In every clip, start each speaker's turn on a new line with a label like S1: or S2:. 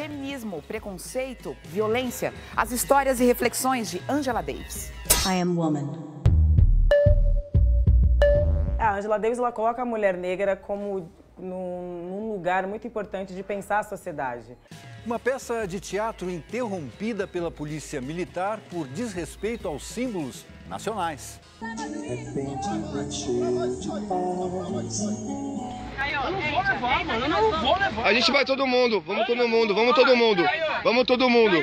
S1: feminismo, preconceito, violência, as histórias e reflexões de Angela Davis.
S2: I am woman.
S3: A Angela Davis ela coloca a mulher negra como num lugar muito importante de pensar a sociedade.
S4: Uma peça de teatro interrompida pela polícia militar por desrespeito aos símbolos nacionais.
S5: A gente vai todo mundo, vamos todo mundo, vamos todo mundo, vamos todo mundo.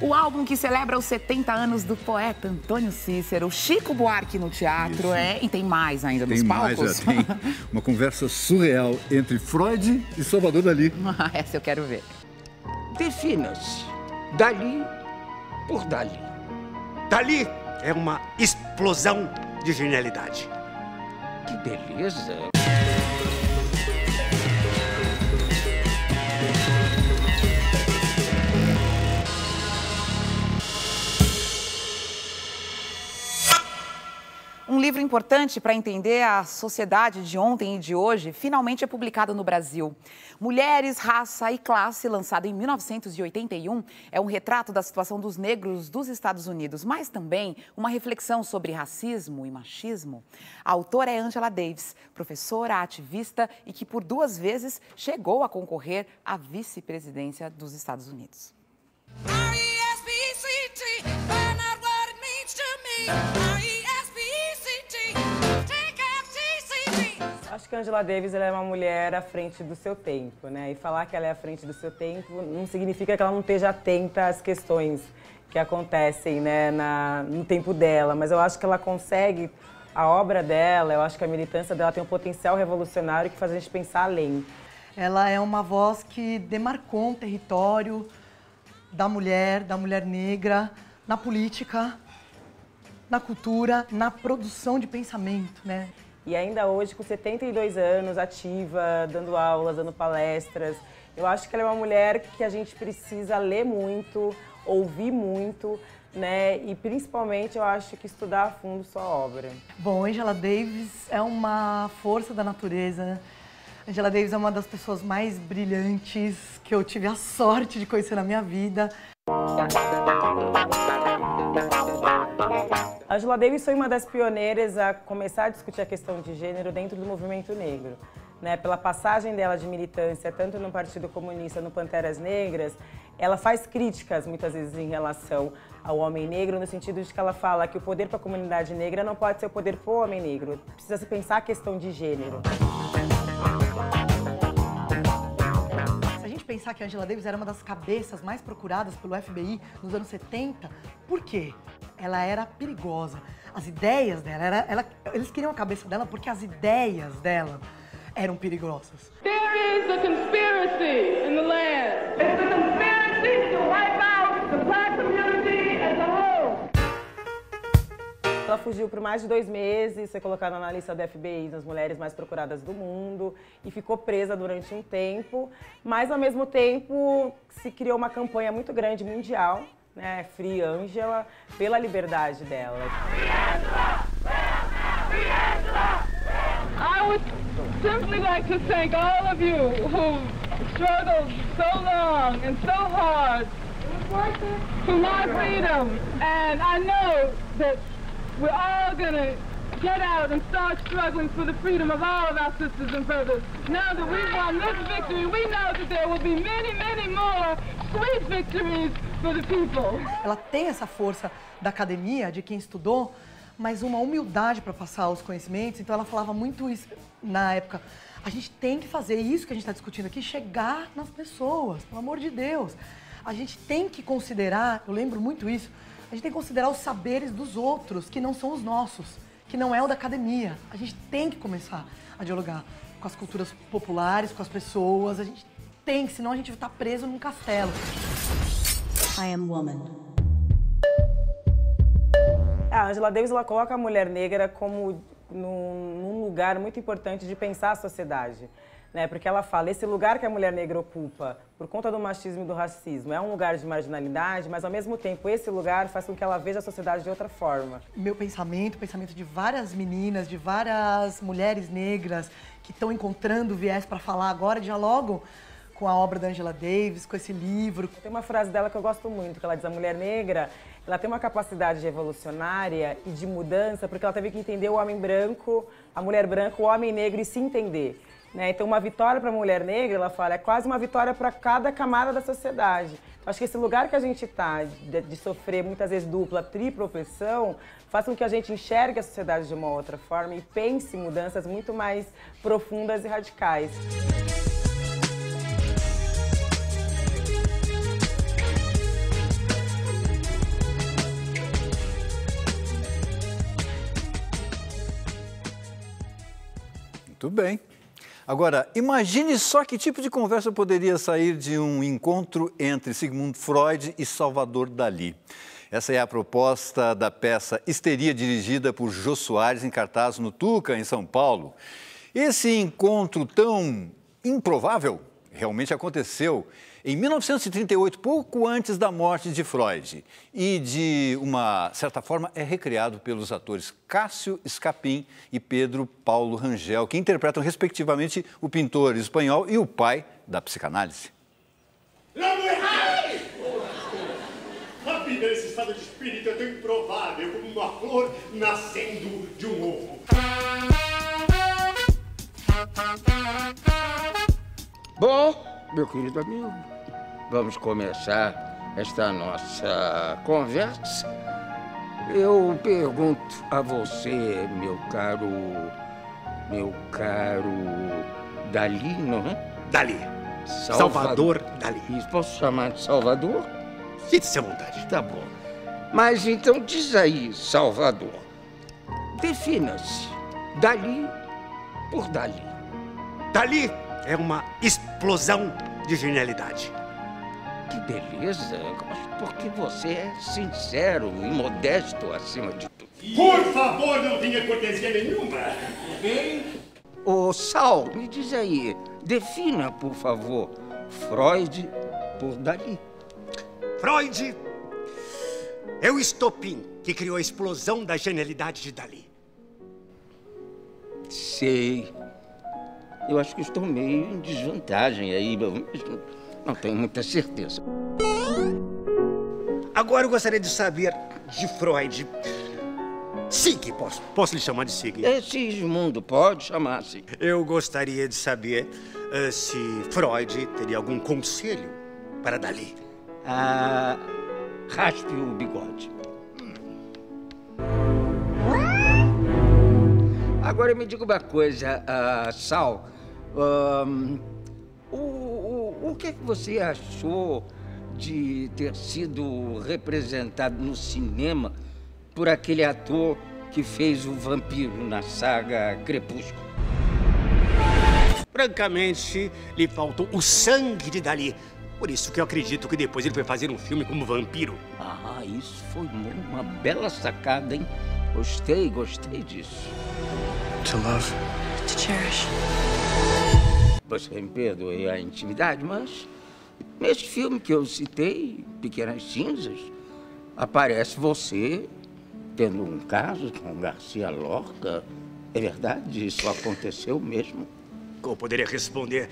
S1: O álbum que celebra os 70 anos do poeta Antônio Cícero, Chico Buarque no teatro, e tem mais ainda nos palcos.
S4: Tem uma conversa surreal entre Freud e Salvador Dalí.
S1: Essa eu quero ver.
S6: Defina-se Dalí por Dalí. Dalí é uma explosão de genialidade. Que beleza!
S1: Um livro importante para entender a sociedade de ontem e de hoje finalmente é publicado no Brasil. Mulheres, Raça e Classe, lançado em 1981, é um retrato da situação dos negros dos Estados Unidos, mas também uma reflexão sobre racismo e machismo. A autora é Angela Davis, professora, ativista e que por 2 vezes chegou a concorrer à vice-presidência dos Estados Unidos.
S3: Acho que a Angela Davis ela é uma mulher à frente do seu tempo, né? E falar que ela é à frente do seu tempo não significa que ela não esteja atenta às questões que acontecem, né, no tempo dela. Mas eu acho que ela consegue, a obra dela, eu acho que a militância dela tem um potencial revolucionário que faz a gente pensar além.
S7: Ela é uma voz que demarcou um território da mulher negra, na política, na cultura, na produção de pensamento, né?
S3: E ainda hoje, com 72 anos, ativa, dando aulas, dando palestras. Eu acho que ela é uma mulher que a gente precisa ler muito, ouvir muito, né? E principalmente eu acho que estudar a fundo sua obra.
S7: Bom, Angela Davis é uma força da natureza. Angela Davis é uma das pessoas mais brilhantes que eu tive a sorte de conhecer na minha vida.
S3: A Angela Davis foi uma das pioneiras a começar a discutir a questão de gênero dentro do movimento negro. Né? Pela passagem dela de militância, tanto no Partido Comunista, no Panteras Negras, ela faz críticas, muitas vezes, em relação ao homem negro, no sentido de que ela fala que o poder para a comunidade negra não pode ser o poder para o homem negro. Precisa se pensar a questão de gênero.
S7: Se a gente pensar que a Angela Davis era uma das cabeças mais procuradas pelo FBI nos anos 70, por quê? Ela era perigosa. As ideias dela, eles queriam a cabeça dela porque as ideias dela eram perigosas.
S8: There is a conspiracy in the land. It's a conspiracy to wipe out the black community as a whole.
S3: Ela fugiu por mais de 2 meses, foi colocada na lista do FBI das mulheres mais procuradas do mundo e ficou presa durante um tempo, mas ao mesmo tempo se criou uma campanha muito grande mundial, né, Free Angela, pela liberdade dela.
S8: I would simply like to thank all of you who struggled so long and so hard for my freedom. And I know that we're all gonna get out and start struggling for the freedom of all of our sisters and brothers. Now that we've won this victory, we know that there will be many, many more sweet victories for the people.
S7: Ela tem essa força da academia, de quem estudou, mas uma humildade para passar os conhecimentos. Então ela falava muito isso na época. A gente tem que fazer isso que a gente está discutindo aqui, chegar nas pessoas, pelo amor de Deus. A gente tem que considerar, eu lembro muito isso, a gente tem que considerar os saberes dos outros, que não são os nossos, que não é o da academia. A gente tem que começar a dialogar com as culturas populares, com as pessoas. A gente tem, senão a gente vai estar preso num castelo.
S2: I am woman.
S3: A Angela Davis ela coloca a mulher negra como num lugar muito importante de pensar a sociedade. Né? Porque ela fala, esse lugar que a mulher negra ocupa, por conta do machismo e do racismo, é um lugar de marginalidade, mas ao mesmo tempo esse lugar faz com que ela veja a sociedade de outra forma.
S7: Meu pensamento, o pensamento de várias meninas, de várias mulheres negras que estão encontrando viés para falar agora, dialogam com a obra da Angela Davis, com esse livro.
S3: Tem uma frase dela que eu gosto muito, que ela diz: a mulher negra, ela tem uma capacidade revolucionária e de mudança, porque ela teve que entender o homem branco, a mulher branca, o homem negro e se entender. Né? Então, uma vitória para a mulher negra, ela fala, é quase uma vitória para cada camada da sociedade. Acho que esse lugar que a gente está, de sofrer muitas vezes dupla, tripla opressão, faz com que a gente enxergue a sociedade de uma outra forma e pense em mudanças muito mais profundas e radicais.
S4: Muito bem. Agora, imagine só que tipo de conversa poderia sair de um encontro entre Sigmund Freud e Salvador Dalí. Essa é a proposta da peça Histeria, dirigida por Jô Soares, em cartaz no Tuca, em São Paulo. Esse encontro tão improvável realmente aconteceu em 1938, pouco antes da morte de Freud, e de uma certa forma é recriado pelos atores Cássio Escapim e Pedro Paulo Rangel, que interpretam respectivamente o pintor espanhol e o pai da psicanálise.
S6: A vida nesse estado de espírito é tão improvável como uma flor nascendo de um ovo.
S9: Bom, meu querido amigo, vamos começar esta nossa conversa. Eu pergunto a você, meu caro Dalí, não é?
S6: Dalí. Salvador Dalí.
S9: Isso, posso chamar de Salvador?
S6: Sinta-se à vontade.
S9: Tá bom. Mas então diz aí, Salvador, defina-se Dalí por Dalí.
S6: Dalí é uma explosão de genialidade.
S9: Que beleza, porque você é sincero e modesto acima de tudo.
S6: Por favor, não tenha cortesia nenhuma.
S9: Ô, Sal, me diz aí, defina, por favor, Freud por Dalí.
S6: Freud é o estopim que criou a explosão da genialidade de Dalí.
S9: Sei. Eu acho que estou meio em desvantagem aí, mas não tenho muita certeza.
S6: Agora eu gostaria de saber de Freud. Sig, posso lhe chamar de Sig?
S9: É Sigismundo, pode chamar assim.
S6: Eu gostaria de saber se Freud teria algum conselho para Dalí.
S9: Raspe o bigode. Agora me diga uma coisa, Sal. O que é que você achou de ter sido representado no cinema por aquele ator que fez o vampiro na saga Crepúsculo?
S6: Francamente, lhe faltou o sangue de Dalí. Por isso que eu acredito que depois ele foi fazer um filme como vampiro.
S9: Isso foi uma bela sacada, hein? Gostei disso.
S10: To love.
S2: To cherish.
S9: Você me perdoe a intimidade, mas nesse filme que eu citei, Pequenas Cinzas, aparece você tendo um caso com Garcia Lorca. É verdade? Isso aconteceu mesmo?
S6: Eu poderia responder,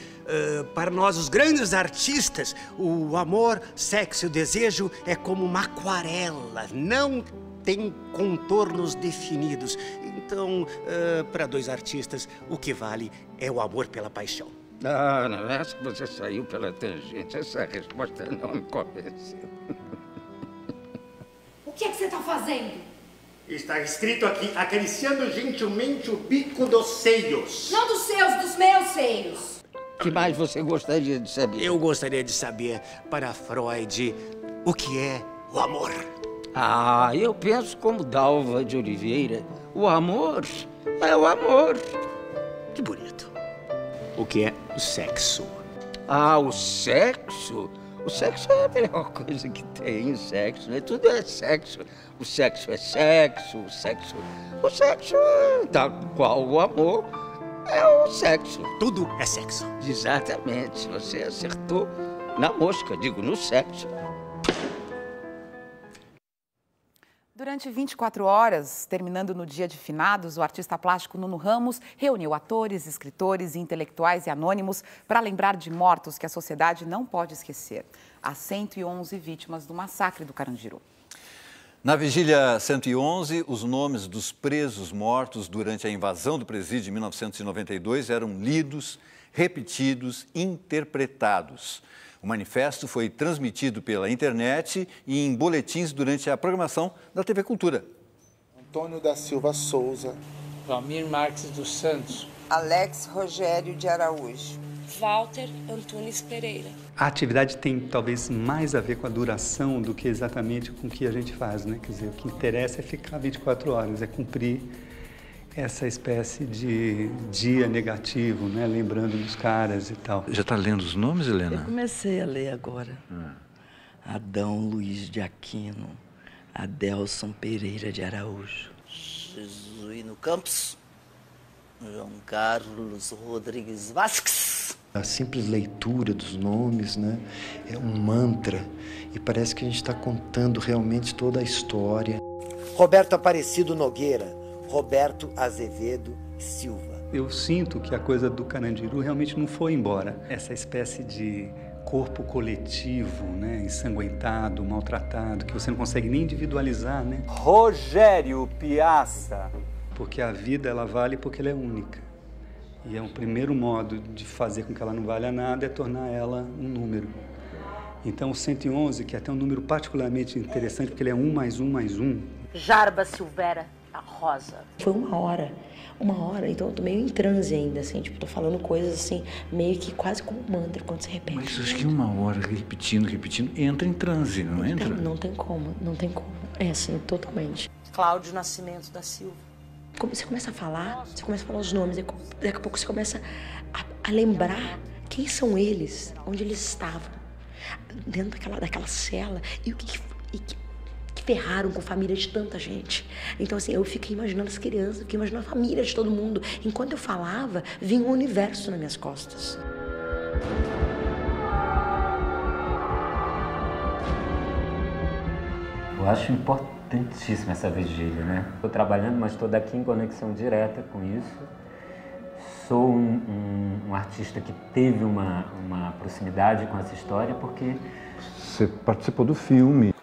S6: para nós, os grandes artistas, o amor, sexo e o desejo é como uma aquarela, não tem contornos definidos. Então, para dois artistas, o que vale é o amor pela paixão.
S9: Não, essa que você saiu pela tangente, essa resposta não me convenceu.
S11: O que é que você está fazendo?
S6: Está escrito aqui, acariciando gentilmente o bico dos seios.
S11: Não dos seus, dos meus seios.
S9: O que mais você gostaria de saber?
S6: Eu gostaria de saber, para Freud, o que é o amor.
S9: Eu penso como Dalva de Oliveira. O amor é o amor.
S6: Que bonito. O que é o sexo?
S9: O sexo? O sexo é a melhor coisa que tem, o sexo, né? Tudo é sexo. O sexo é sexo, o sexo é tal qual o amor é o sexo.
S6: Tudo é sexo.
S9: Exatamente, você acertou na mosca, digo, no sexo.
S1: Durante 24 horas, terminando no dia de finados, o artista plástico Nuno Ramos reuniu atores, escritores, intelectuais e anônimos para lembrar de mortos que a sociedade não pode esquecer. As 111 vítimas do massacre do Carandiru.
S4: Na vigília 111, os nomes dos presos mortos durante a invasão do presídio em 1992 eram lidos, repetidos, interpretados. O manifesto foi transmitido pela internet e em boletins durante a programação da TV Cultura.
S12: Antônio da Silva Souza.
S13: Valmir Marques dos Santos.
S14: Alex Rogério de Araújo.
S15: Walter Antunes Pereira.
S16: A atividade tem talvez mais a ver com a duração do que exatamente com o que a gente faz, né? Quer dizer, o que interessa é ficar 24 horas, é cumprir essa espécie de dia negativo, né? Lembrando dos caras e tal.
S4: Já está lendo os nomes, Helena?
S17: Eu comecei a ler agora. Adão Luiz de Aquino, Adelson Pereira de Araújo.
S18: Jesuíno Campos, João Carlos Rodrigues Vasques.
S19: A simples leitura dos nomes, né, é um mantra e parece que a gente está contando realmente toda a história.
S20: Roberto Aparecido Nogueira, Roberto Azevedo Silva.
S16: Eu sinto que a coisa do Carandiru realmente não foi embora. Essa espécie de corpo coletivo, né, ensanguentado, maltratado, que você não consegue nem individualizar, né?
S21: Rogério Piazza.
S16: Porque a vida, ela vale porque ela é única. E é o primeiro modo de fazer com que ela não valha nada é tornar ela um número. Então o 111, que é até um número particularmente interessante, porque ele é 1 mais 1 mais 1.
S22: Jarba Silveira da Rosa.
S23: Foi uma hora, então eu tô meio em transe ainda, assim, tipo, tô falando coisas assim, meio que quase como um mantra quando se repete.
S4: Mas acho que 1 hora repetindo, entra em transe, não entra?
S23: Não tem como. É assim, totalmente.
S22: Cláudio Nascimento da Silva.
S23: Você começa a falar os nomes, e daqui a pouco você começa a lembrar quem são eles, onde eles estavam, dentro daquela cela, e o que ferraram com a família de tanta gente. Então, assim, eu fiquei imaginando as crianças, fiquei imaginando a família de todo mundo. Enquanto eu falava, vinha um universo nas minhas costas.
S24: Eu acho importantíssima essa vigília, né? Estou trabalhando, mas estou daqui em conexão direta com isso. Sou um artista que teve uma proximidade com essa história porque...
S4: Você participou do filme.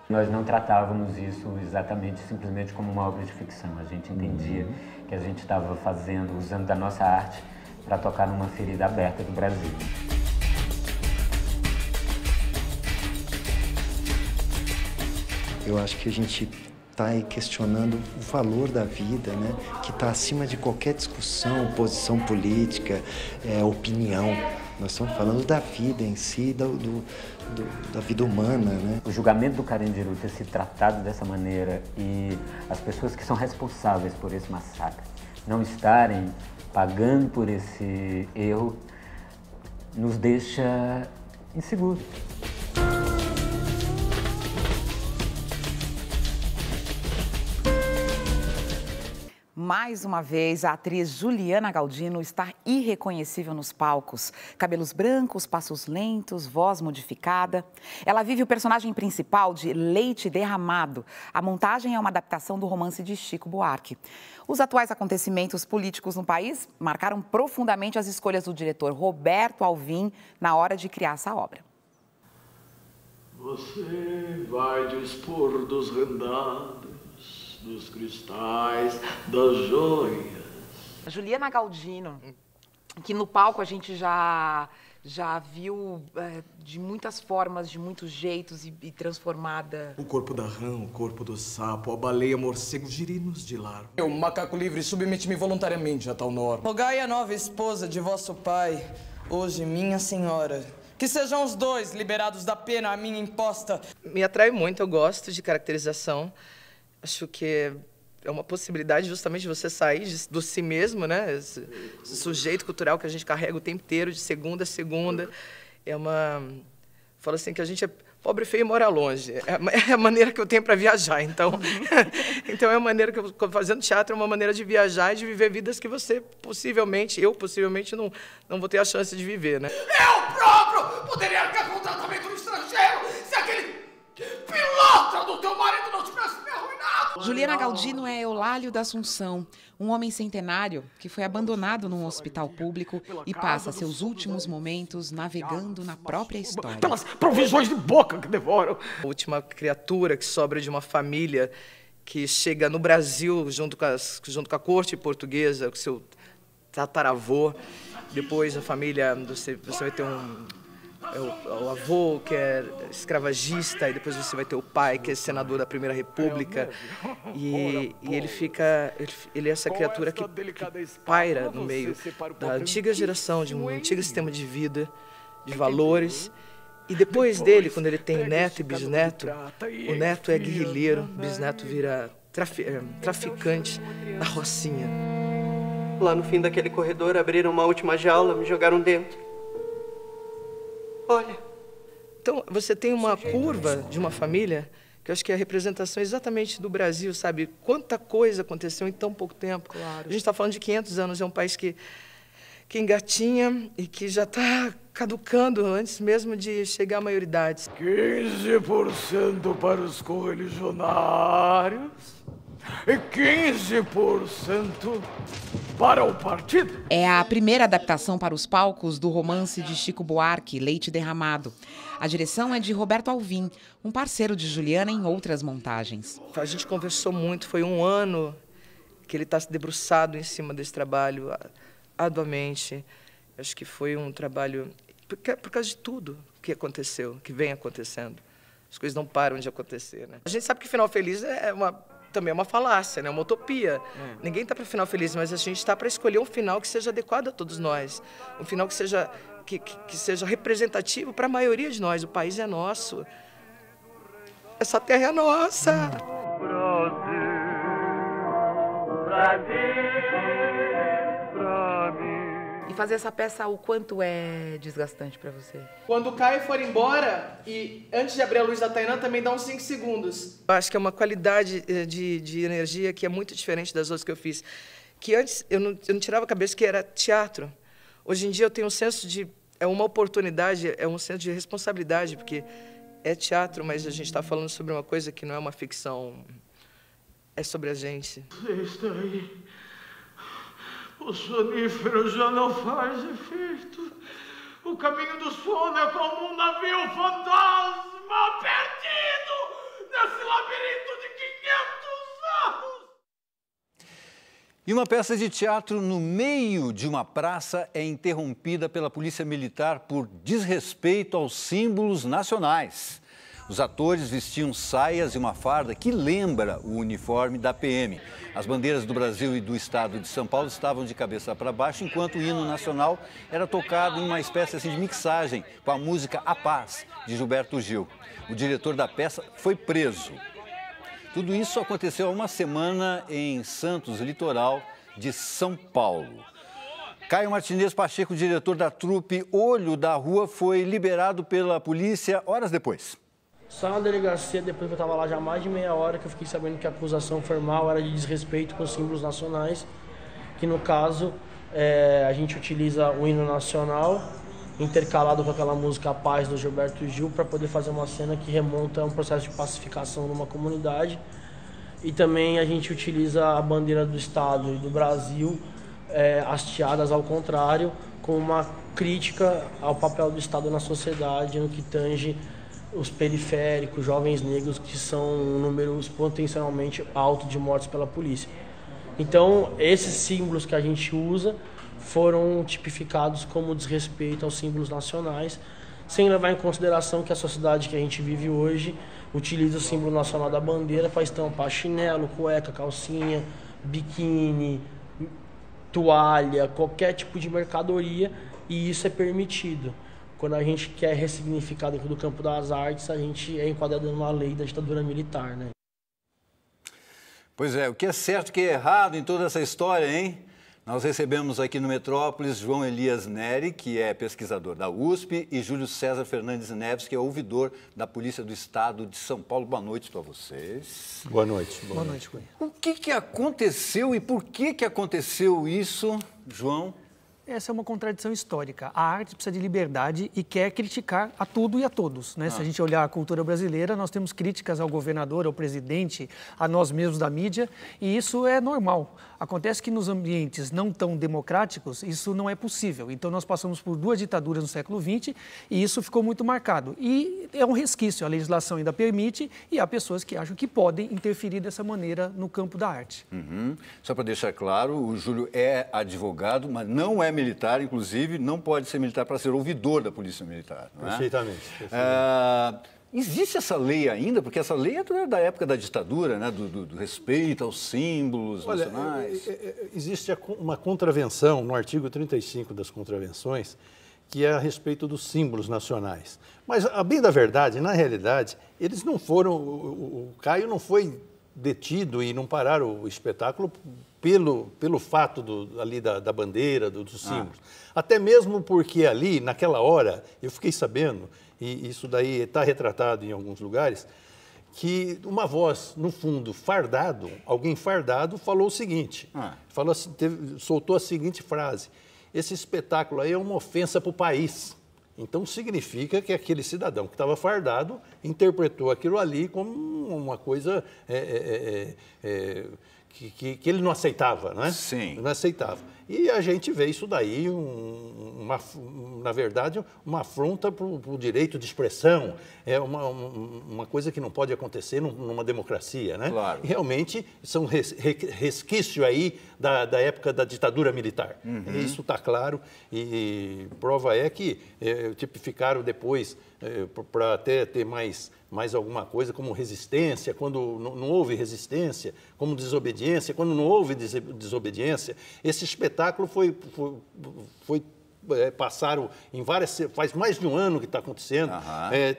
S24: Nós não tratávamos isso exatamente, simplesmente como uma obra de ficção. A gente entendia que a gente estava usando da nossa arte para tocar numa ferida aberta do Brasil.
S19: Eu acho que a gente está aí questionando o valor da vida, né? Que está acima de qualquer discussão, posição política, opinião. Nós estamos falando da vida em si, da vida humana, né?
S24: O julgamento do Carandiru ter se tratado dessa maneira e as pessoas que são responsáveis por esse massacre não estarem pagando por esse erro nos deixa inseguros.
S1: Mais uma vez, a atriz Juliana Galdino está irreconhecível nos palcos. Cabelos brancos, passos lentos, voz modificada. Ela vive o personagem principal de Leite Derramado. A montagem é uma adaptação do romance de Chico Buarque. Os atuais acontecimentos políticos no país marcaram profundamente as escolhas do diretor Roberto Alvim na hora de criar essa obra.
S25: Você vai dispor dos rendados, dos cristais, das joias.
S1: Juliana Galdino, que no palco a gente já viu de muitas formas, de muitos jeitos e transformada.
S26: O corpo da rã, o corpo do sapo, a baleia, morcego, girinos de larva.
S27: Eu, macaco livre, submeti-me voluntariamente a tal norma.
S28: Rogai a nova esposa de vosso pai, hoje minha senhora, que sejam os dois liberados da pena a mim imposta.
S29: Me atrai muito, eu gosto de caracterização. Acho que é uma possibilidade justamente de você sair do si mesmo, né? Esse sujeito cultural que a gente carrega o tempo inteiro, de segunda a segunda. Falo assim que a gente é pobre, feio e mora longe. É a maneira que eu tenho para viajar, então. Então é a maneira que eu, fazendo teatro, é uma maneira de viajar e de viver vidas que você possivelmente, eu possivelmente não vou ter a chance de viver, né?
S25: Eu próprio devoro poderia arcar com o tratamento no estrangeiro se aquele pilantra do teu marido não tivesse me arruinado.
S1: Juliana Galdino é Eulálio da Assunção, um homem centenário que foi abandonado num hospital público e passa seus últimos momentos navegando na própria história.
S25: Pelas provisões de boca que devoram.
S29: A última criatura que sobra de uma família que chega no Brasil junto com a corte portuguesa, com seu tataravô. Depois a família, você vai ter o avô, que é escravagista, e depois você vai ter o pai, que é senador da Primeira República. E ele é essa criatura que paira no meio da antiga geração, de um antigo sistema de vida, de valores. E depois dele, quando ele tem neto e bisneto, o neto é guerrilheiro, o bisneto vira traficante da rocinha.
S2: Lá no fim daquele corredor, abriram uma última jaula, me jogaram dentro. Olha.
S29: Então, você tem uma curva de uma família que eu acho que é a representação exatamente do Brasil, sabe? Quanta coisa aconteceu em tão pouco tempo. Claro. A gente está falando de 500 anos, é um país que engatinha e que já está caducando antes mesmo de chegar à maioridade.
S25: 15% para os correligionários e 15% para o partido.
S1: É a primeira adaptação para os palcos do romance de Chico Buarque, Leite Derramado. A direção é de Roberto Alvim, um parceiro de Juliana em outras montagens.
S29: A gente conversou muito, foi um ano que ele está debruçado em cima desse trabalho, arduamente. Acho que foi um trabalho por causa de tudo que aconteceu, que vem acontecendo. As coisas não param de acontecer, né? A gente sabe que final feliz também é uma falácia, né? Uma utopia. Ninguém está para final feliz, mas a gente está para escolher um final que seja adequado a todos nós. Um final que seja representativo para a maioria de nós. O país é nosso. Essa terra é nossa. E fazer essa peça, o quanto é desgastante para você?
S28: Quando o Caio for embora, e antes de abrir a luz da Tainã, também dá uns 5 segundos.
S29: Eu acho que é uma qualidade de energia que é muito diferente das outras que eu fiz. Que antes eu não tirava a cabeça que era teatro. Hoje em dia eu tenho um senso de... É uma oportunidade, é um senso de responsabilidade, porque é teatro, mas a gente está falando sobre uma coisa que não é uma ficção. É sobre a gente.
S25: Está aí. O sonífero já não faz efeito. O caminho do sono é como um navio fantasma perdido nesse labirinto de 500 anos.
S4: E uma peça de teatro no meio de uma praça é interrompida pela polícia militar por desrespeito aos símbolos nacionais. Os atores vestiam saias e uma farda que lembra o uniforme da PM. As bandeiras do Brasil e do estado de São Paulo estavam de cabeça para baixo, enquanto o hino nacional era tocado em uma espécie assim, de mixagem com a música A Paz, de Gilberto Gil. O diretor da peça foi preso. Tudo isso aconteceu há uma semana em Santos, litoral de São Paulo. Caio Martinez Pacheco, diretor da trupe Olho da Rua, foi liberado pela polícia horas depois.
S3: Só na delegacia, depois que eu estava lá já mais de meia hora, que eu fiquei sabendo que a acusação formal era de desrespeito com os símbolos nacionais, que no caso a gente utiliza o hino nacional intercalado com aquela música A Paz do Gilberto Gil para poder fazer uma cena que remonta a um processo de pacificação numa comunidade. E também a gente utiliza a bandeira do Estado e do Brasil hasteadas ao contrário, com uma crítica ao papel do Estado na sociedade no que tange os periféricos, jovens negros, que são números potencialmente altos de mortes pela polícia. Então, esses símbolos que a gente usa foram tipificados como desrespeito aos símbolos nacionais, sem levar em consideração que a sociedade que a gente vive hoje utiliza o símbolo nacional da bandeira para estampar chinelo, cueca, calcinha, biquíni, toalha, qualquer tipo de mercadoria, e isso é permitido. Quando a gente quer ressignificar dentro do campo das artes, a gente é enquadrado numa lei da ditadura militar, né?
S4: Pois é, o que é certo e o que é errado em toda essa história, hein? Nós recebemos aqui no Metrópolis João Elias Neri, que é pesquisador da USP, e Júlio César Fernandes Neves, que é ouvidor da Polícia do Estado de São Paulo. Boa noite para vocês.
S5: Boa noite.
S4: Boa noite. O que aconteceu e por que aconteceu isso, João?
S5: essa é uma contradição histórica. A arte precisa de liberdade e quer criticar a tudo e a todos, né? Se a gente olhar a cultura brasileira, nós temos críticas ao governador, ao presidente, a nós mesmos da mídia, e isso é normal. Acontece que nos ambientes não tão democráticos, isso não é possível. Então, nós passamos por 2 ditaduras no século XX e isso ficou muito marcado. E é um resquício, a legislação ainda permite e há pessoas que acham que podem interferir dessa maneira no campo da arte.
S4: Só para deixar claro, o Júlio é advogado, mas não é militar, inclusive não pode ser militar para ser ouvidor da Polícia Militar. Não é?
S6: Perfeitamente.
S4: Existe essa lei ainda? Porque essa lei é da época da ditadura, né? do respeito aos símbolos nacionais.
S6: Existe uma contravenção no artigo 35 das contravenções, que é a respeito dos símbolos nacionais. Mas, a bem da verdade, na realidade, eles não foram... O Caio não foi detido e não pararam o espetáculo pelo fato ali da bandeira, dos símbolos. Até mesmo porque ali, naquela hora, eu fiquei sabendo, e isso daí está retratado em alguns lugares, que uma voz, no fundo, alguém fardado, falou o seguinte, falou assim, soltou a seguinte frase: esse espetáculo aí é uma ofensa para o país. Então, significa que aquele cidadão que estava fardado interpretou aquilo ali como uma coisa que ele não aceitava, não é?
S4: Sim.
S6: Não aceitava. E a gente vê isso daí, na verdade, uma afronta para o direito de expressão. É uma coisa que não pode acontecer numa democracia, né?
S4: Claro.
S6: E realmente são resquício aí da época da ditadura militar. Isso está claro e prova é que tipificaram depois para até ter mais alguma coisa, como resistência, quando não houve resistência, como desobediência, quando não houve desobediência. Esse espetáculo passaram em várias... Faz mais de um ano que está acontecendo.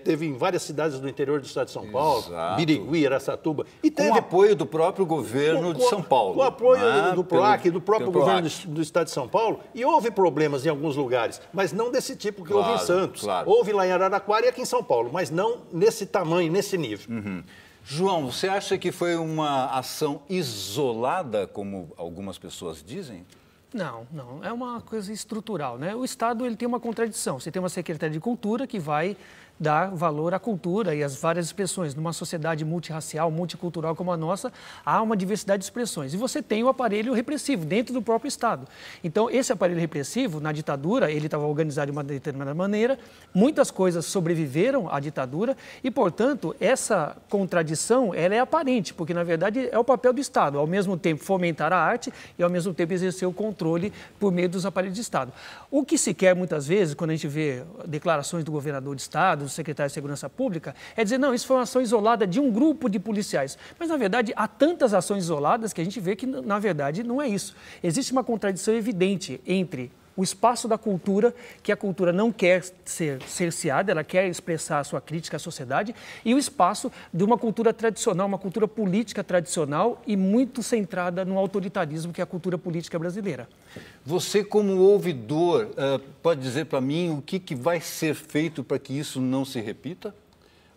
S6: Teve em várias cidades do interior do estado de São Paulo, Birigui, Araçatuba. E teve
S4: com o apoio do próprio governo de São Paulo.
S6: Com o apoio do PROAC, do próprio governo do estado de São Paulo. E houve problemas em alguns lugares, mas não desse tipo que houve em Santos. Houve lá em Araraquara e aqui em São Paulo, mas não nesse tamanho, nesse nível.
S4: João, você acha que foi uma ação isolada, como algumas pessoas dizem?
S5: Não. É uma coisa estrutural, né? O Estado ele tem uma contradição. Você tem uma Secretaria de Cultura que vai dar valor à cultura e às várias expressões. Numa sociedade multirracial, multicultural como a nossa, há uma diversidade de expressões. E você tem o aparelho repressivo dentro do próprio Estado. Então, esse aparelho repressivo, na ditadura, ele estava organizado de uma determinada maneira, muitas coisas sobreviveram à ditadura e, portanto, essa contradição ela é aparente, porque, na verdade, é o papel do Estado, ao mesmo tempo fomentar a arte e, ao mesmo tempo, exercer o controle por meio dos aparelhos de Estado. O que se quer, muitas vezes, quando a gente vê declarações do governador de Estado, do secretário de Segurança Pública, é dizer, não, isso foi uma ação isolada de um grupo de policiais. Mas, na verdade, há tantas ações isoladas que a gente vê que, na verdade, não é isso. Existe uma contradição evidente entre o espaço da cultura, que a cultura não quer ser cerceada, ela quer expressar a sua crítica à sociedade, e o espaço de uma cultura tradicional, uma cultura política tradicional e muito centrada no autoritarismo que é a cultura política brasileira.
S4: Você, como ouvidor, pode dizer para mim o que vai ser feito para que isso não se repita?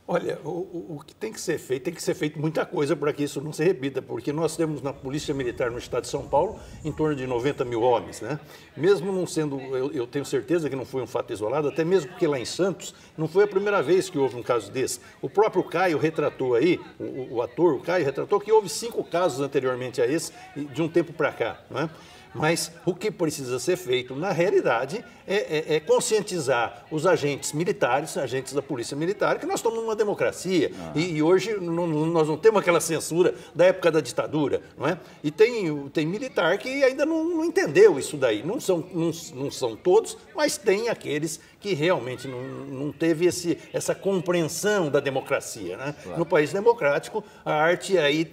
S6: Olha, o que tem que ser feito muita coisa para que isso não se repita, porque nós temos na Polícia Militar no estado de São Paulo em torno de 90 mil homens, né? Mesmo não sendo, eu tenho certeza que não foi um fato isolado, até mesmo porque lá em Santos não foi a primeira vez que houve um caso desse. O próprio Caio retratou aí, o ator, o Caio retratou que houve 5 casos anteriormente a esse, de um tempo para cá, não é? Mas o que precisa ser feito, na realidade, é conscientizar os agentes militares, agentes da Polícia Militar, que nós estamos numa democracia. E hoje nós não temos aquela censura da época da ditadura, não é? E tem militar que ainda não entendeu isso daí. Não são todos, mas tem aqueles que realmente não teve essa compreensão da democracia, né? Claro. No país democrático, a arte aí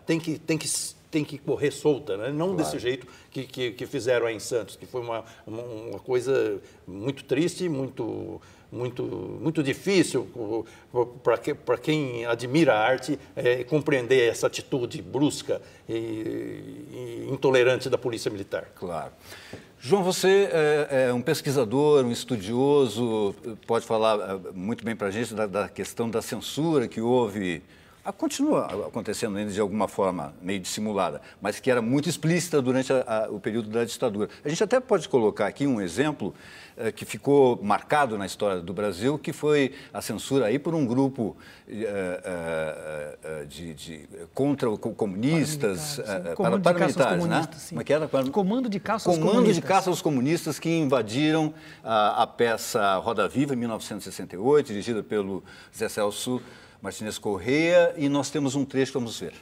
S6: tem que correr solta, né? Não desse jeito que fizeram aí em Santos, que foi uma coisa muito triste, muito difícil para quem admira a arte compreender essa atitude brusca e intolerante da Polícia Militar.
S4: Claro. João, você é um pesquisador, um estudioso, pode falar muito bem para a gente da questão da censura que houve continua acontecendo ainda de alguma forma meio dissimulada, mas que era muito explícita durante o período da ditadura. A gente até pode colocar aqui um exemplo que ficou marcado na história do Brasil, que foi a censura aí por um grupo contra comunistas, paramilitares, né? Como é que era?
S5: Comando de caça aos comunistas.
S4: Comando de caça aos comunistas que invadiram a peça Roda Viva, em 1968, dirigida pelo Zé Celso Martínez Correia, e nós temos um trecho que vamos ver.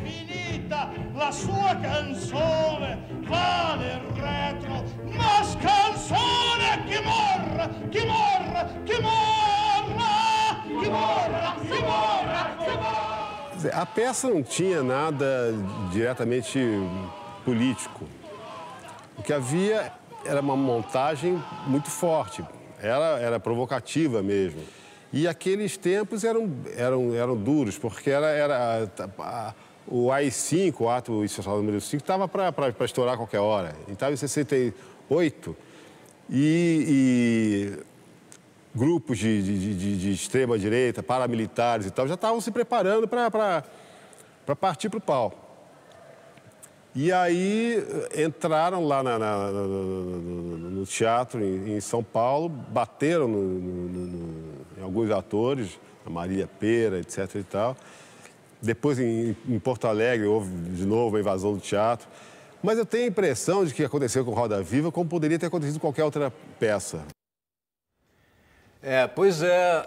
S25: Finita la sua canzone, vale retro, mas canzone que morra, que morra, que morra, que morra, que morra, que morra.
S7: A peça não tinha nada diretamente político. O que havia era uma montagem muito forte, era provocativa mesmo. E aqueles tempos eram duros, porque o AI-5, o ato institucional número 5, estava para estourar a qualquer hora. Então, em 68, e grupos de extrema-direita, paramilitares e tal, já estavam se preparando para partir para o pau. E aí entraram lá no teatro em São Paulo, bateram em alguns atores, a Maria Pera, etc. e tal. Depois, em Porto Alegre, houve de novo a invasão do teatro. Mas eu tenho a impressão de que aconteceu com Roda Viva como poderia ter acontecido com qualquer outra peça.
S4: Pois é,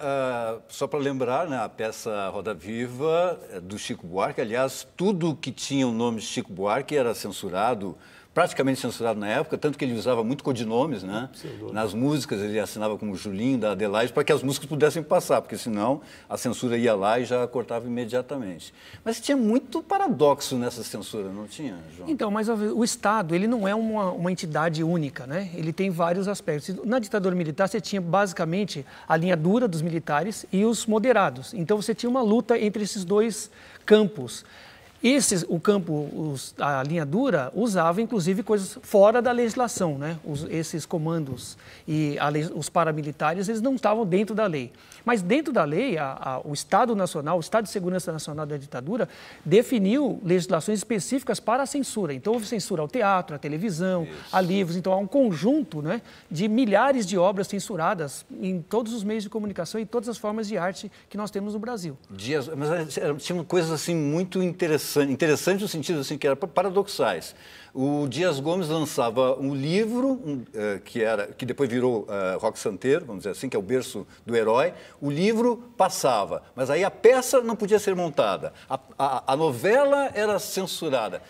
S4: só para lembrar, né, a peça Roda Viva do Chico Buarque, aliás, tudo que tinha o nome de Chico Buarque era censurado, praticamente censurado na época, tanto que ele usava muito codinomes, né? Nas músicas ele assinava como Julinho, da Adelaide, para que as músicas pudessem passar, porque senão a censura ia lá e já cortava imediatamente. Mas tinha muito paradoxo nessa censura, não tinha, João?
S5: Então, mas o Estado, ele não é uma entidade única, né? Ele tem vários aspectos. Na ditadura militar, você tinha basicamente a linha dura dos militares e os moderados. Então, você tinha uma luta entre esses dois campos. A linha dura usava, inclusive, coisas fora da legislação, né? Esses comandos e os paramilitares, eles não estavam dentro da lei. Mas dentro da lei, o Estado Nacional, o Estado de Segurança Nacional da ditadura, definiu legislações específicas para a censura. Então, houve censura ao teatro, à televisão, a livros. Então, há um conjunto, né, de milhares de obras censuradas em todos os meios de comunicação e todas as formas de arte que nós temos no Brasil.
S4: Mas tinha coisas assim muito interessantes no sentido assim, que eram paradoxais. O Dias Gomes lançava um livro que depois virou Roque Santeiro, vamos dizer assim, que é o berço do herói. O livro passava, mas aí a peça não podia ser montada. A novela era censurada.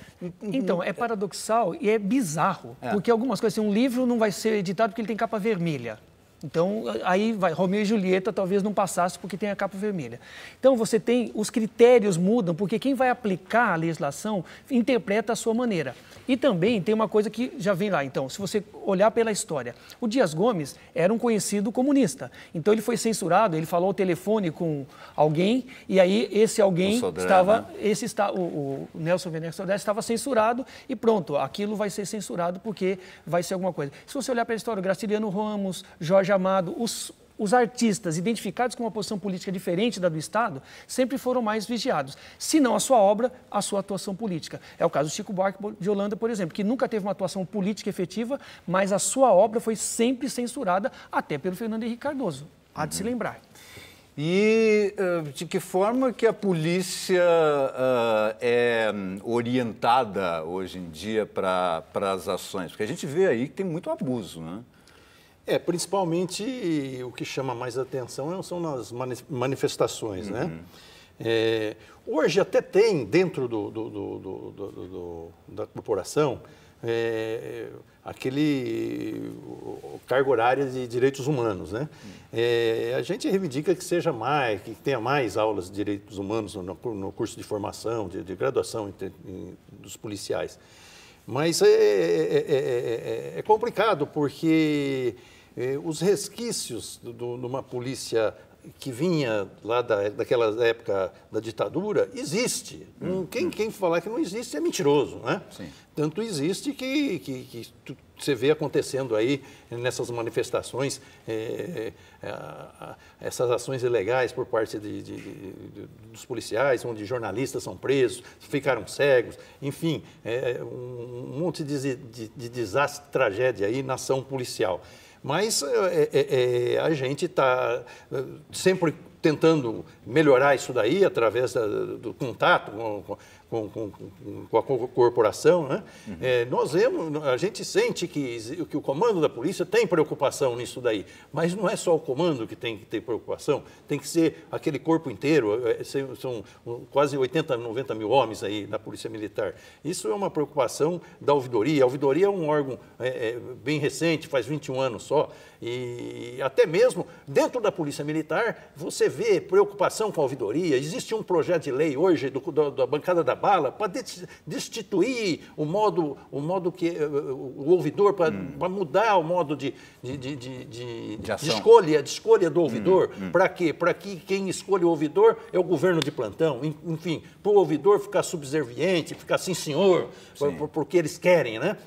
S5: Então, é paradoxal e é bizarro, porque algumas coisas, assim, um livro não vai ser editado porque ele tem capa vermelha. Então, aí vai, Romeu e Julieta talvez não passasse porque tem a capa vermelha. Então, você tem, os critérios mudam, porque quem vai aplicar a legislação interpreta a sua maneira. E também tem uma coisa que já vem lá, então, se você olhar pela história. O Dias Gomes era um conhecido comunista, então ele foi censurado, ele falou ao telefone com alguém, e aí esse alguém o Nelson Werneck Sodré estava censurado, e pronto, aquilo vai ser censurado porque vai ser alguma coisa. Se você olhar para a história, Graciliano Ramos, Jorge Amado, os artistas identificados com uma posição política diferente da do Estado sempre foram mais vigiados. Se não a sua obra, a sua atuação política. É o caso do Chico Buarque de Holanda, por exemplo, que nunca teve uma atuação política efetiva, mas a sua obra foi sempre censurada, até pelo Fernando Henrique Cardoso. Há de se lembrar.
S4: E de que forma que a polícia é orientada hoje em dia para as ações? Porque a gente vê aí que tem muito abuso, né?
S6: Principalmente o que chama mais atenção são nas manifestações, né? Hoje até tem dentro da corporação aquele cargo horário de direitos humanos, né? A gente reivindica que seja mais, que tenha mais aulas de direitos humanos no curso de formação, de graduação dos policiais. Mas é complicado porque os resquícios de uma polícia que vinha lá daquela época da ditadura existe. Quem falar que não existe é mentiroso, né?
S4: Sim.
S6: Tanto existe que você vê acontecendo aí nessas manifestações, essas ações ilegais por parte dos policiais, onde jornalistas são presos, ficaram cegos, enfim, um monte de desastre, tragédia aí na ação policial. Mas a gente está sempre tentando melhorar isso daí através do contato com a corporação, né? A gente sente que o comando da polícia tem preocupação nisso daí, mas não é só o comando que tem que ter preocupação, tem que ser aquele corpo inteiro, são quase 80, 90 mil homens aí na Polícia Militar. Isso é uma preocupação da ouvidoria. A ouvidoria é um órgão bem recente, faz 21 anos só, e até mesmo dentro da Polícia Militar você vê preocupação com a ouvidoria. Existe um projeto de lei hoje da bancada da bala para destituir o modo que o ouvidor, para mudar o modo de escolha do ouvidor. Para quê? Para que quem escolhe o ouvidor é o governo de plantão. Enfim, para o ouvidor ficar subserviente, ficar sim senhor, porque eles querem, né?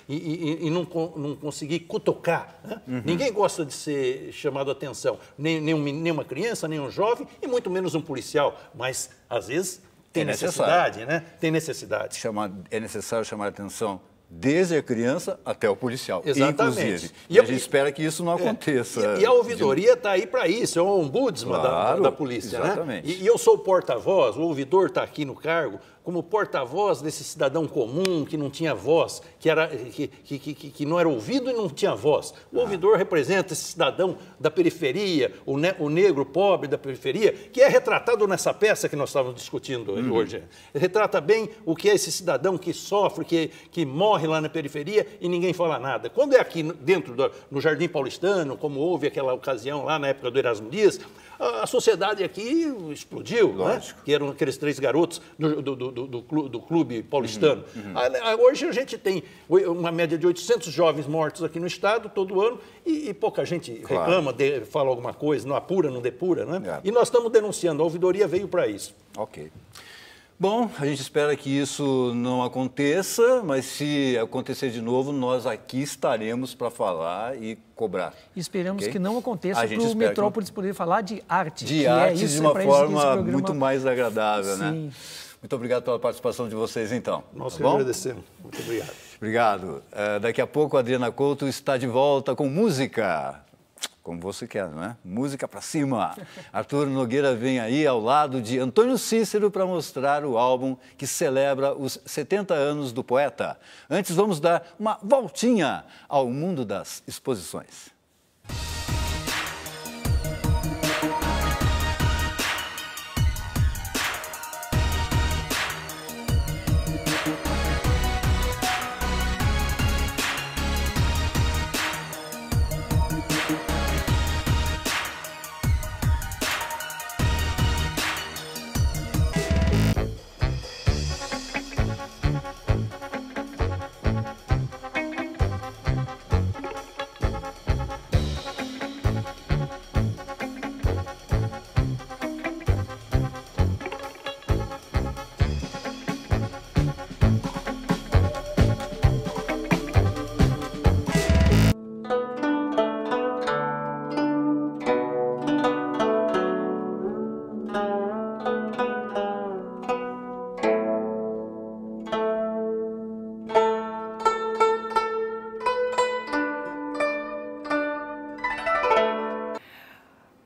S6: E não conseguir cutucar. Né? Ninguém gosta de ser chamado a atenção, nem uma criança, nem um jovem, e muito menos um policial, mas às vezes tem necessidade, né? Tem necessidade.
S4: É necessário chamar a atenção desde a criança até o policial,
S6: exatamente.
S4: Inclusive. E a gente espera que isso não aconteça.
S6: E a ouvidoria está aí para isso, é o ombudsman da polícia.
S4: Exatamente.
S6: Né? E eu sou o porta-voz, o ouvidor está aqui no cargo, como porta-voz desse cidadão comum que não tinha voz, que não era ouvido e não tinha voz. O ouvidor representa esse cidadão da periferia, o negro pobre da periferia, que é retratado nessa peça que nós estávamos discutindo hoje. Retrata bem o que é esse cidadão que sofre, que morre lá na periferia e ninguém fala nada. Quando é aqui dentro no Jardim Paulistano, como houve aquela ocasião lá na época do Erasmo Dias, a sociedade aqui explodiu, né? Que eram aqueles 3 garotos do clube paulistano. Hoje a gente tem uma média de 800 jovens mortos aqui no estado todo ano e pouca gente reclama, fala alguma coisa, não apura, não depura, né? E nós estamos denunciando, a ouvidoria veio para isso.
S4: Ok. Bom, a gente espera que isso não aconteça, mas se acontecer de novo, nós aqui estaremos para falar e cobrar.
S5: Esperamos que não aconteça para o Metrópolis poder falar de arte.
S4: De arte de uma forma muito mais agradável, né? Muito obrigado pela participação de vocês, então.
S6: Nós que agradecemos. Muito obrigado.
S4: Obrigado. Daqui a pouco a Adriana Couto está de volta com música. Como você quer, não é? Música pra cima. Arthur Nogueira vem aí ao lado de Antônio Cícero para mostrar o álbum que celebra os 70 anos do poeta. Antes, vamos dar uma voltinha ao mundo das exposições.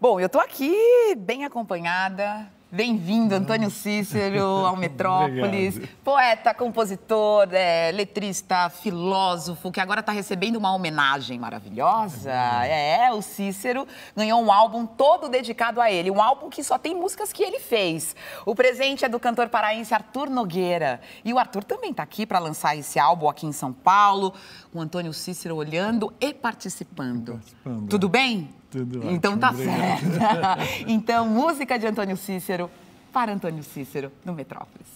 S1: Bom, eu estou aqui bem acompanhada. Bem-vindo, Antônio Cícero, ao Metrópolis.
S8: Obrigado.
S1: Poeta, compositor, letrista, filósofo, que agora está recebendo uma homenagem maravilhosa. O Cícero ganhou um álbum todo dedicado a ele. Um álbum que só tem músicas que ele fez. O presente é do cantor paraense Arthur Nogueira. E o Arthur também está aqui para lançar esse álbum aqui em São Paulo. O Antônio Cícero olhando e participando. Tudo bem?
S8: Tudo ótimo.
S1: Então tá certo. Então, música de Antônio Cícero para Antônio Cícero no Metrópolis.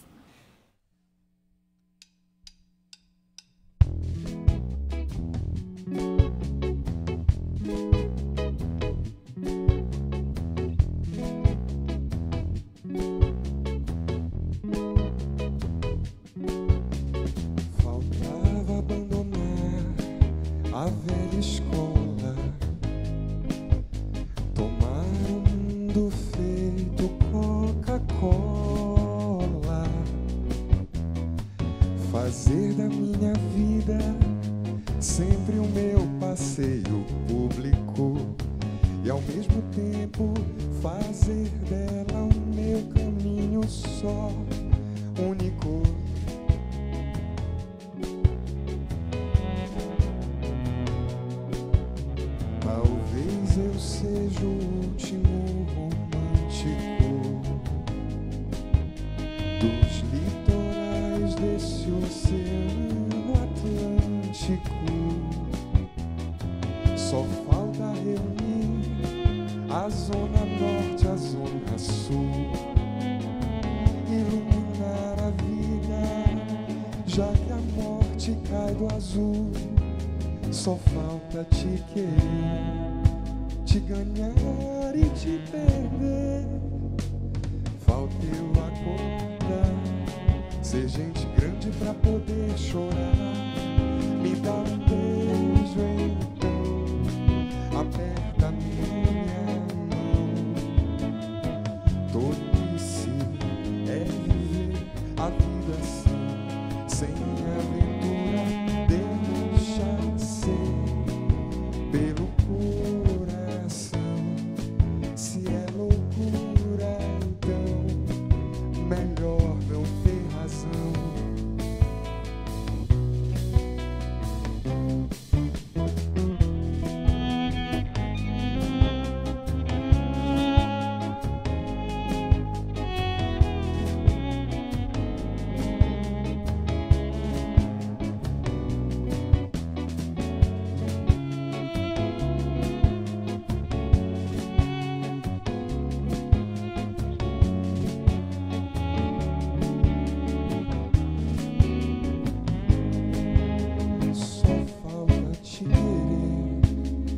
S8: a velha escola, tomar um mundo feito Coca-Cola, fazer da minha vida sempre o meu passeio público e ao mesmo tempo fazer dela o meu caminho só, único. Talvez eu seja o último romântico dos litorais desse oceano Atlântico. Só falta reunir a zona norte, a zona sul, iluminar a vida, já que a morte cai do azul. Só falta te querer, te ganhar e te perder. Falta eu acordar, ser gente grande pra poder chorar. Me dá um beijo então, aperta minha mão. Tolice é viver a vida assim, sem aventura, deixa ser pelo coração. Se é loucura, então melhor não ter razão.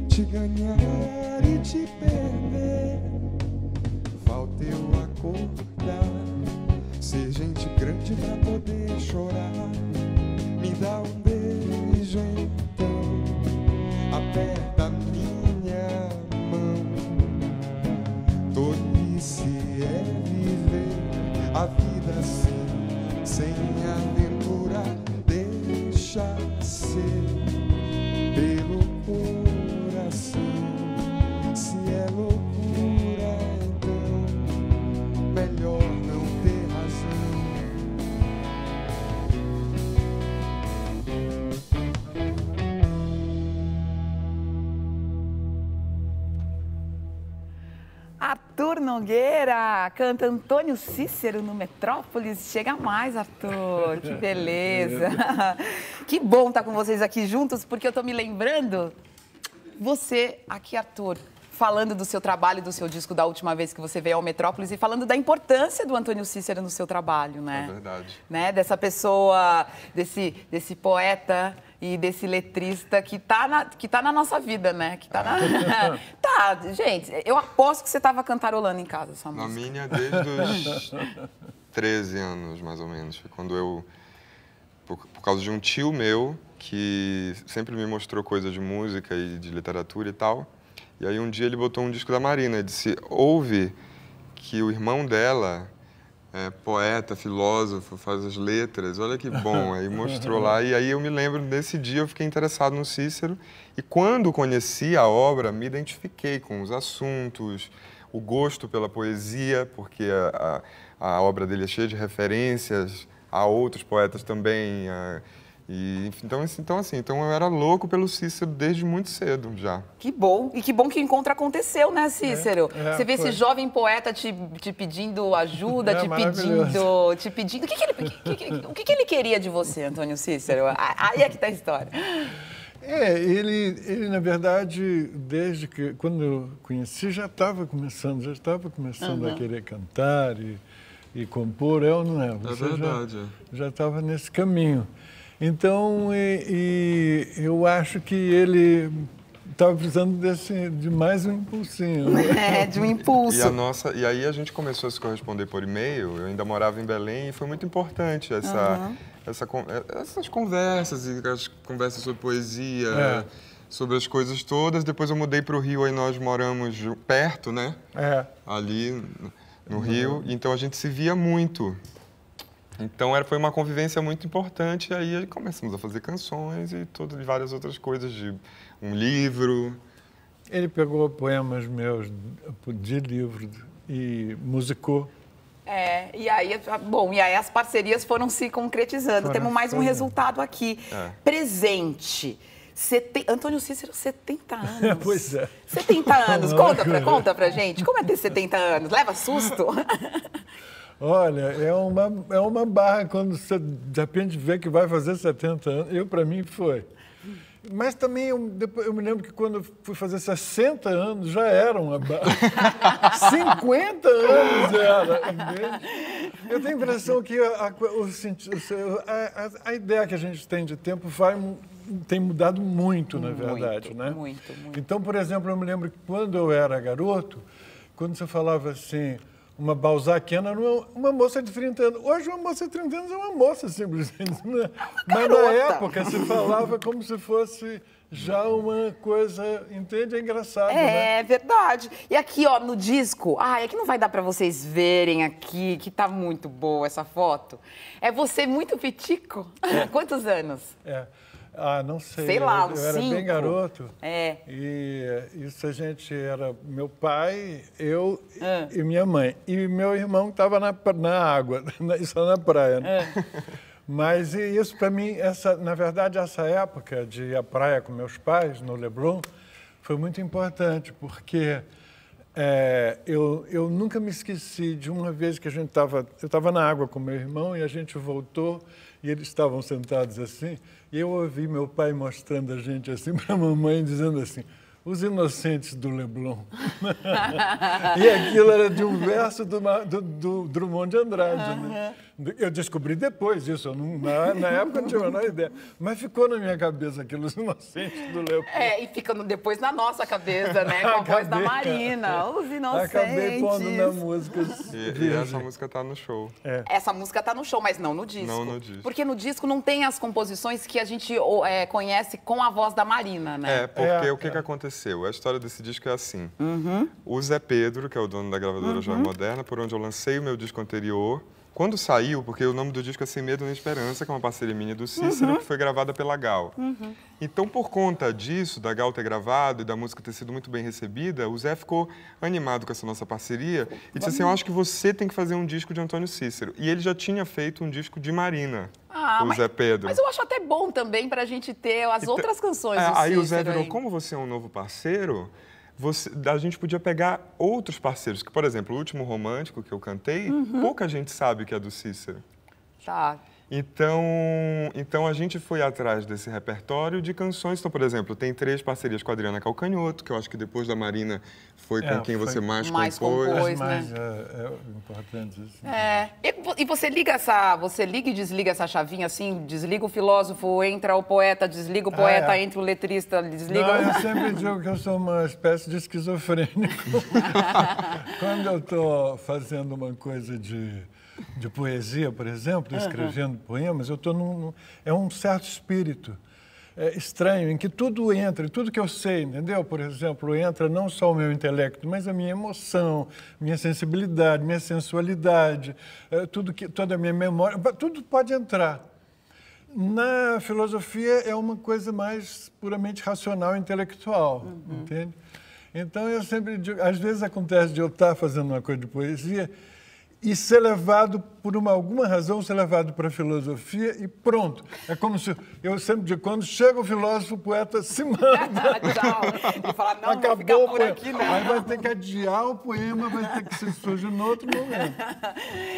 S8: Te ganhar e te perder. Falta eu acordar, ser gente grande pra poder chorar. Me dá um beijo então, aperta minha mão. Tolice é viver a vida assim, sem aventura, deixa ser pelo coração. Se é loucura, então melhor não ter razão.
S1: Arthur Nogueira canta Antônio Cícero no Metrópolis. Chega mais, Arthur. Que beleza. Que bom estar com vocês aqui juntos, porque eu estou me lembrando. Você aqui, Arthur, falando do seu trabalho, do seu disco da última vez que você veio ao Metrópolis e falando da importância do Antônio Cícero no seu trabalho, né?
S9: É verdade.
S1: Né? Dessa pessoa, desse poeta e desse letrista que tá na nossa vida, né? Que tá na... Tá, gente, eu aposto que você estava cantarolando em casa essa música.
S9: Na minha, desde os 13 anos, mais ou menos. Foi quando eu, por causa de um tio meu, que sempre me mostrou coisas de música e de literatura e tal. E aí um dia ele botou um disco da Marina e disse, ouve que o irmão dela é poeta, filósofo, faz as letras, olha que bom. Aí mostrou lá, e aí eu me lembro, nesse dia eu fiquei interessado no Cícero. E quando conheci a obra, me identifiquei com os assuntos, o gosto pela poesia, porque a obra dele é cheia de referências a outros poetas também. Então eu era louco pelo Cícero desde muito cedo já.
S1: Que bom. E que bom que o encontro aconteceu, né, Cícero? Você vê esse jovem poeta te pedindo ajuda, te pedindo... O que ele queria de você, Antônio Cícero? Aí é que tá a história.
S10: Ele na verdade, desde que, quando eu conheci, já estava começando a querer cantar e compor, não é? Você
S9: verdade.
S10: Já estava nesse caminho. Então, eu acho que ele estava precisando de mais um impulsinho. Né?
S1: De um impulso.
S9: E aí a gente começou a se corresponder por e-mail, eu ainda morava em Belém, e foi muito importante essas conversas, e as conversas sobre poesia, sobre as coisas todas. Depois eu mudei para o Rio, aí nós moramos perto, né? Ali no Rio. Então a gente se via muito. Então foi uma convivência muito importante. Aí começamos a fazer canções e várias outras coisas, de um livro.
S10: Ele pegou poemas meus de livro e musicou.
S1: E aí as parcerias foram se concretizando. Temos mais um resultado aqui. Presente. Antônio Cícero, 70 anos.
S10: Pois é.
S1: 70 anos. Conta pra gente. Como é ter 70 anos? Leva susto?
S10: Olha, é uma barra quando você de repente vê que vai fazer 70 anos. Para mim, foi. Mas também eu me lembro que quando eu fui fazer 60 anos já era uma barra. 50 anos era. Entende? Eu tenho a impressão que a ideia que a gente tem de tempo tem mudado muito, na verdade. Né?
S1: Muito.
S10: Então, por exemplo, eu me lembro que quando eu era garoto, quando você falava assim, uma balzaquiana, uma moça de 30 anos. Hoje, uma moça de 30 anos é uma moça, simplesmente. Né? Mas na época se falava como se fosse já uma coisa, entende? É engraçado, né?
S1: É verdade. E aqui, ó, no disco, é que não vai dar pra vocês verem aqui, que tá muito boa essa foto. É você muito pitico? Quantos anos?
S10: Não sei.
S1: Sei lá, uns
S10: eu era
S1: 5.
S10: bem garoto. E isso a gente era meu pai, eu e minha mãe. E meu irmão estava na água, só na praia. Né? Mas isso para mim, na verdade, essa época de ir à praia com meus pais, no Leblon, foi muito importante, porque eu nunca me esqueci de uma vez que eu estava na água com meu irmão e a gente voltou e eles estavam sentados assim, e eu ouvi meu pai mostrando a gente assim para a mamãe, dizendo assim, os inocentes do Leblon. E aquilo era de um verso do Drummond de Andrade. Né? Eu descobri depois isso, na época não tinha a menor ideia. Mas ficou na minha cabeça aquilo, os inocentes do Leblon.
S1: E fica depois na nossa cabeça, né? Com a voz da Marina, os inocentes.
S10: Acabei pondo na música.
S9: E essa música tá no show.
S1: Essa música tá no show, mas não no disco.
S9: Não no disco.
S1: Porque no disco não tem as composições que a gente conhece com a voz da Marina, né?
S9: Porque o que aconteceu? A história desse disco é assim. O Zé Pedro, que é o dono da gravadora Joia Moderna, por onde eu lancei o meu disco anterior, quando saiu, porque o nome do disco é Sem Medo Nem Esperança, que é uma parceria minha do Cícero, que foi gravada pela Gal. Então, por conta disso, da Gal ter gravado e da música ter sido muito bem recebida, o Zé ficou animado com essa nossa parceria e disse assim, eu acho que você tem que fazer um disco de Antônio Cícero. E ele já tinha feito um disco de Marina, Zé Pedro.
S1: Mas eu acho até bom também para a gente ter as outras canções do
S9: Aí
S1: Cícero.
S9: O Zé virou, como você é um novo parceiro, a gente podia pegar outros parceiros, que, por exemplo, o Último Romântico que eu cantei, pouca gente sabe que é do Cícero. Então a gente foi atrás desse repertório de canções. Então, por exemplo, tem 3 parcerias com a Adriana Calcanhoto, que eu acho que depois da Marina foi com quem você mais compôs.
S10: Mais importante.
S1: E você liga e desliga essa chavinha assim? Desliga o filósofo, entra o poeta, desliga o poeta, entra o letrista, desliga...
S10: Não, eu sempre digo que eu sou uma espécie de esquizofrênico. Quando eu estou fazendo uma coisa de poesia, por exemplo, escrevendo poemas, eu estou é um certo espírito estranho, em que tudo entra, tudo que eu sei, entendeu? Por exemplo, entra não só o meu intelecto, mas a minha emoção, minha sensibilidade, minha sensualidade, toda a minha memória, tudo pode entrar. Na filosofia é uma coisa mais puramente racional e intelectual, entende? Então eu sempre digo, às vezes acontece de eu estar fazendo uma coisa de poesia e ser levado, por alguma razão, ser levado para a filosofia e pronto. É como se, eu sempre digo, quando chega o filósofo, o poeta se manda.
S1: Tchau. Ele fala, não,
S10: acabou
S1: vou ficar por aqui, não.
S10: Aí vai ter que adiar o poema, vai ter que surgir em outro momento.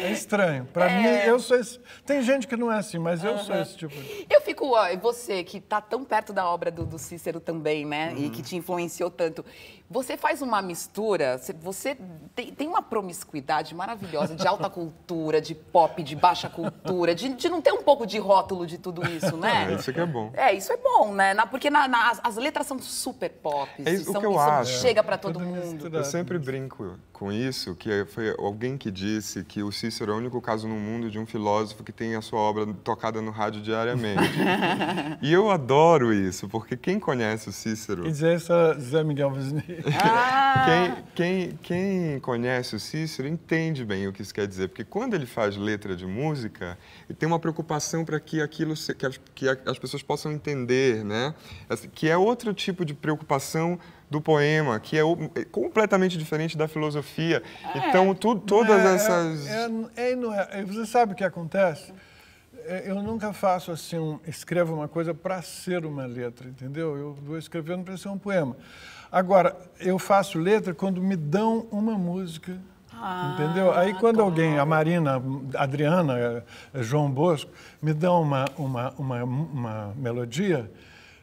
S10: É estranho. Para mim, eu sou esse... Tem gente que não é assim, mas eu sou esse tipo de...
S1: Eu fico, você que está tão perto da obra do Cícero também, né? E que te influenciou tanto. Você faz uma mistura, você tem uma promiscuidade maravilhosa de alta cultura, de pop, de baixa cultura, de não ter um pouco de rótulo de tudo isso, né?
S9: Isso que é bom.
S1: Isso é bom, né? Porque as letras são super pop.
S9: O que eu acho.
S1: Chega para todo mundo.
S9: Eu sempre brinco com isso, que foi alguém que disse que o Cícero é o único caso no mundo de um filósofo que tem a sua obra tocada no rádio diariamente. E eu adoro isso, porque quem conhece o Cícero...
S10: Quer dizer, isso é Zé Miguel Wisnik.
S9: Quem conhece o Cícero entende bem o que isso quer dizer, porque quando ele faz letra de música, ele tem uma preocupação para que aquilo que as pessoas possam entender, né? Que é outro tipo de preocupação do poema, que é completamente diferente da filosofia. Então, todas essas...
S10: Você sabe o que acontece? Eu nunca faço assim, escrevo uma coisa para ser uma letra, entendeu? Eu vou escrevendo para ser um poema. Agora, eu faço letra quando me dão uma música, entendeu? Aí quando alguém, a Marina, a Adriana, João Bosco, me dão uma melodia,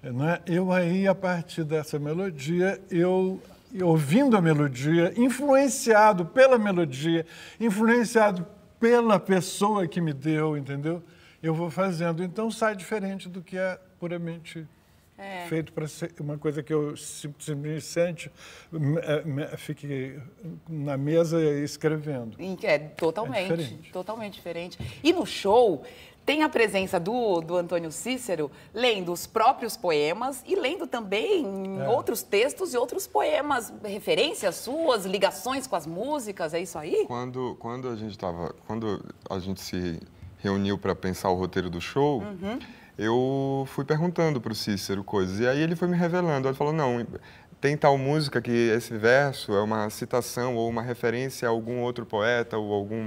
S10: né? Eu aí, a partir dessa melodia, ouvindo a melodia, influenciado pela melodia, influenciado pela pessoa que me deu, entendeu? Eu vou fazendo. Então, sai diferente do que é puramente feito para ser uma coisa que eu simplesmente fique na mesa escrevendo.
S1: Totalmente diferente. E no show... Tem a presença do Antônio Cícero lendo os próprios poemas e lendo também outros textos e outros poemas, referências suas, ligações com as músicas, é isso aí?
S9: Quando a gente se reuniu para pensar o roteiro do show, eu fui perguntando para o Cícero coisas, e aí ele foi me revelando. Ele falou, não, tem tal música que esse verso é uma citação ou uma referência a algum outro poeta ou algum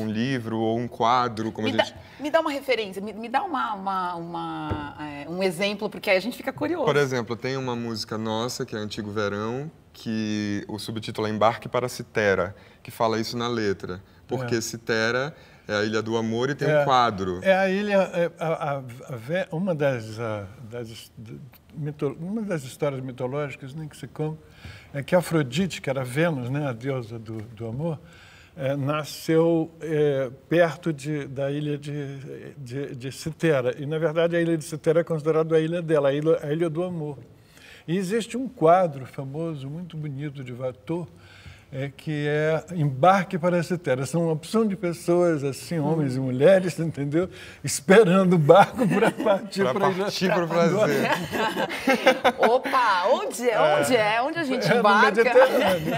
S9: livro ou um quadro, como
S1: Me dá uma referência, me dá um exemplo, porque aí a gente fica curioso.
S9: Por exemplo, tem uma música nossa, que é Antigo Verão, que o subtítulo é Embarque para Citera, que fala isso na letra. Porque Citera é a Ilha do Amor e tem um quadro.
S10: É a ilha, uma das histórias mitológicas, nem que se conta, é que Afrodite, que era Vênus, né, a deusa do amor, nasceu perto da ilha de Citera. E, na verdade, a ilha de Citera é considerada a ilha dela, a ilha do amor. E existe um quadro famoso, muito bonito, de Watteau, que é Embarque para Citera. São uma opção de pessoas, assim, homens e mulheres, entendeu? Esperando o barco para partir para
S9: o prazer.
S1: Opa, onde é? Onde a gente embarca?
S10: No Mediterrâneo.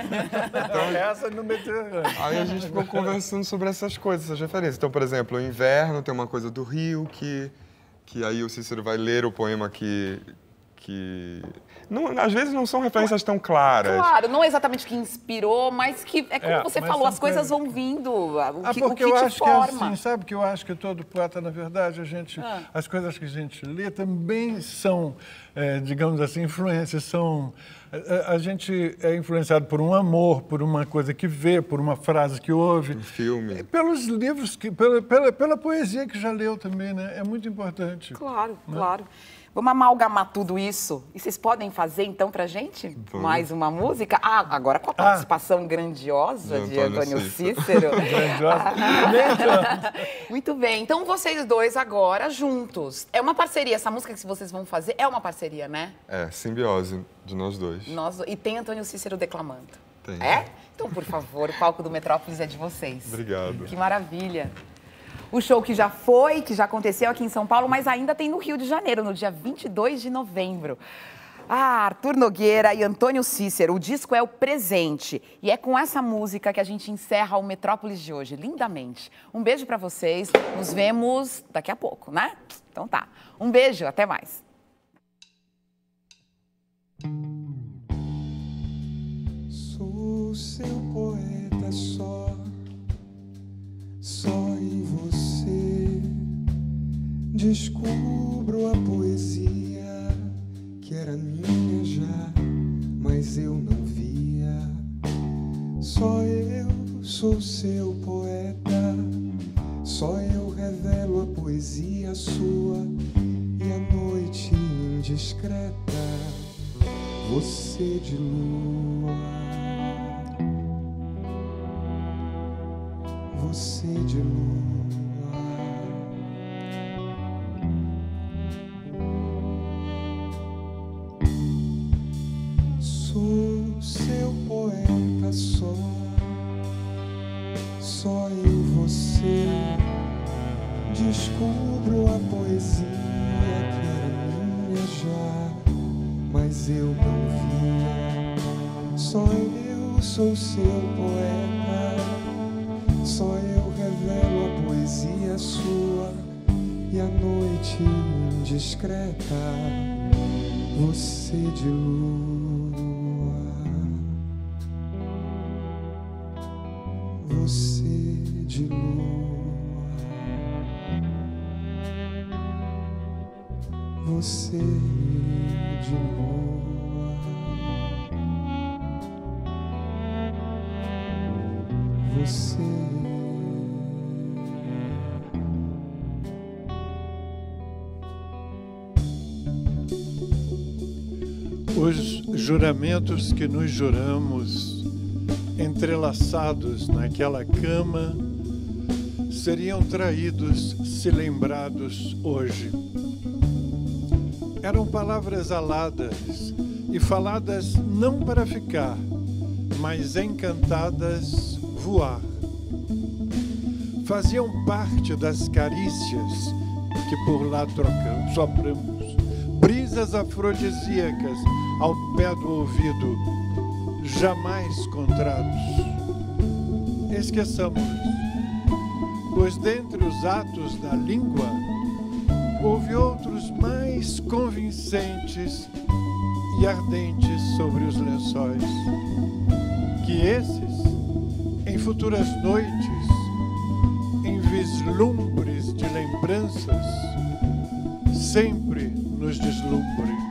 S10: Então, essa no Mediterrâneo.
S9: Aí a gente ficou conversando sobre essas coisas, essas referências. Então, por exemplo, o inverno tem uma coisa do rio, que aí o Cícero vai ler o poema que não, às vezes não são referências tão claras.
S1: Claro, não é exatamente o que inspirou, mas que é como você falou, as coisas vão vindo, o que
S10: porque eu
S1: te
S10: acho
S1: forma.
S10: Que é assim, sabe que eu acho que todo poeta, na verdade, as coisas que a gente lê também são, digamos assim, influências, a gente é influenciado por um amor, por uma coisa que vê, por uma frase que ouve.
S9: Um filme.
S10: Pelos livros, pela poesia que já leu também, né? É muito importante.
S1: Claro, claro. Vamos amalgamar tudo isso. E vocês podem fazer, então, pra gente mais uma música? Agora com a participação grandiosa de Antônio Cícero. Muito bem. Então, vocês dois agora juntos. É uma parceria. Essa música que vocês vão fazer é uma parceria, né?
S9: É, simbiose de nós dois.
S1: E tem Antônio Cícero declamando.
S9: Tem.
S1: É? Então, por favor, o palco do Metrópolis é de vocês.
S9: Obrigado.
S1: Que maravilha. O show que já foi, que já aconteceu aqui em São Paulo, mas ainda tem no Rio de Janeiro, no dia 22 de novembro. Arthur Nogueira e Antônio Cícero, o disco é o Presente. E é com essa música que a gente encerra o Metrópolis de hoje, lindamente. Um beijo pra vocês, nos vemos daqui a pouco, né? Então tá. Um beijo, até mais.
S8: Sou seu poeta só em você descubro a poesia que era minha já, mas eu não via. Só eu sou seu poeta, só eu revelo a poesia sua e a noite indiscreta, você de lua. Você de luz. descubro a poesia que era minha já, mas eu não via. Só eu sou seu poeta, só eu revelo a poesia sua e a noite indiscreta, você de lua, você de lua, você de lua, você.
S10: Os juramentos que nos juramos, entrelaçados naquela cama, seriam traídos se lembrados hoje. Eram palavras aladas e faladas não para ficar, mas encantadas voar. Faziam parte das carícias que por lá trocamos, sopramos, brisas afrodisíacas ao pé do ouvido, jamais contratos. Esqueçamos-nos, pois dentre os atos da língua houve outros mais convincentes e ardentes sobre os lençóis, que esses, em futuras noites, em vislumbres de lembranças, sempre nos deslumbrem.